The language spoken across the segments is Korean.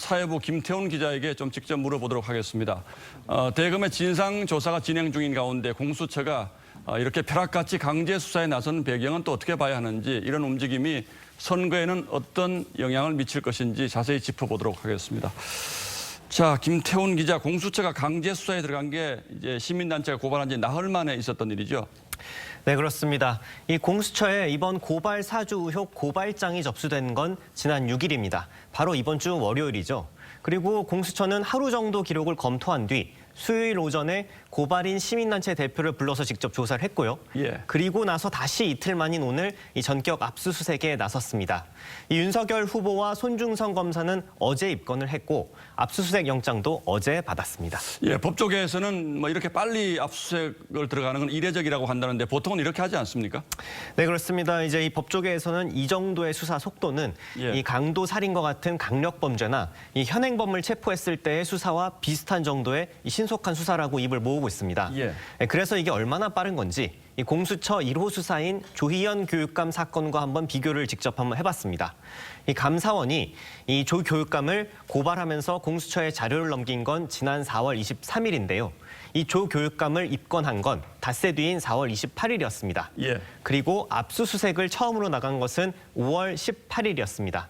사회부 김태훈 기자에게 좀 직접 물어보도록 하겠습니다. 대검의 진상조사가 진행 중인 가운데 공수처가 이렇게 벼락같이 강제 수사에 나선 배경은 또 어떻게 봐야 하는지, 이런 움직임이 선거에는 어떤 영향을 미칠 것인지 자세히 짚어보도록 하겠습니다. 자, 김태훈 기자, 공수처가 강제 수사에 들어간 게 이제 시민단체가 고발한 지 나흘 만에 있었던 일이죠? 네, 그렇습니다. 이 공수처에 이번 고발 사주 의혹 고발장이 접수된 건 지난 6일입니다. 바로 이번 주 월요일이죠. 그리고 공수처는 하루 정도 기록을 검토한 뒤 수요일 오전에 고발인 시민단체 대표를 불러서 직접 조사를 했고요. 그리고 나서 다시 이틀 만인 오늘 이 전격 압수수색에 나섰습니다. 이 윤석열 후보와 손중성 검사는 어제 입건을 했고 압수수색 영장도 어제 받았습니다. 법조계에서는 뭐 이렇게 빨리 압수수색을 들어가는 건 이례적이라고 한다는데 보통은 이렇게 하지 않습니까? 네, 그렇습니다. 이제 이 법조계에서는 이 정도의 수사 속도는 이 강도 살인과 같은 강력 범죄나 이 현행범을 체포했을 때의 수사와 비슷한 정도의 신속한 수사라고 입을 모으고 있습니다. 그래서 이게 얼마나 빠른 건지 이 공수처 1호 수사인 조희연 교육감 사건과 한번 비교를 직접 한번 해봤습니다. 이 감사원이 이 조 교육감을 고발하면서 공수처에 자료를 넘긴 건 지난 4월 23일인데요. 이 조 교육감을 입건한 건 닷새 뒤인 4월 28일이었습니다. 그리고 압수수색을 처음으로 나간 것은 5월 18일이었습니다.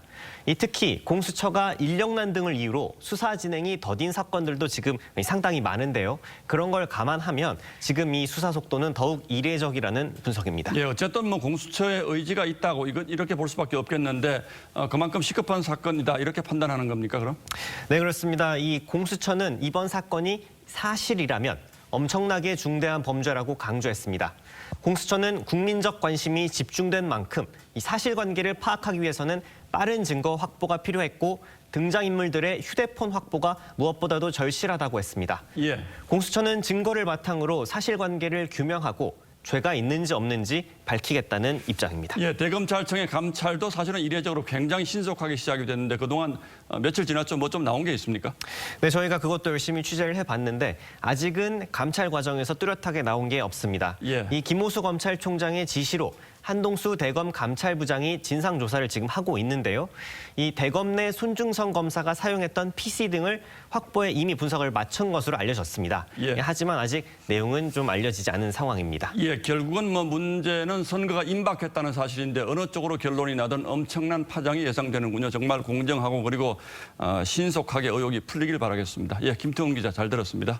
특히 공수처가 인력난 등을 이유로 수사 진행이 더딘 사건들도 지금 상당히 많은데요. 그런 걸 감안하면 지금 이 수사 속도는 더욱 이례적이라는 분석입니다. 어쨌든 뭐 공수처의 의지가 있다고 이렇게 볼 수밖에 없겠는데 그만큼 시급한 사건이다 이렇게 판단하는 겁니까, 그럼? 네, 그렇습니다. 이 공수처는 이번 사건이 사실이라면 엄청나게 중대한 범죄라고 강조했습니다. 공수처는 국민적 관심이 집중된 만큼 이 사실관계를 파악하기 위해서는 빠른 증거 확보가 필요했고 등장인물들의 휴대폰 확보가 무엇보다도 절실하다고 했습니다. 공수처는 증거를 바탕으로 사실관계를 규명하고 죄가 있는지 없는지 밝히겠다는 입장입니다. 대검찰청의 감찰도 사실은 이례적으로 굉장히 신속하게 시작이 됐는데 그동안 며칠 지났죠? 뭐 좀 나온 게 있습니까? 네, 저희가 그것도 열심히 취재를 해봤는데 아직은 감찰 과정에서 뚜렷하게 나온 게 없습니다. 이 김호수 검찰총장의 지시로 한동수 대검 감찰부장이 진상조사를 지금 하고 있는데요. 이 대검 내 손중성 검사가 사용했던 PC 등을 확보해 이미 분석을 마친 것으로 알려졌습니다. 하지만 아직 내용은 좀 알려지지 않은 상황입니다. 결국은 뭐 문제는 선거가 임박했다는 사실인데 어느 쪽으로 결론이 나든 엄청난 파장이 예상되는군요. 정말 공정하고 그리고 신속하게 의혹이 풀리길 바라겠습니다. 김태훈 기자, 잘 들었습니다.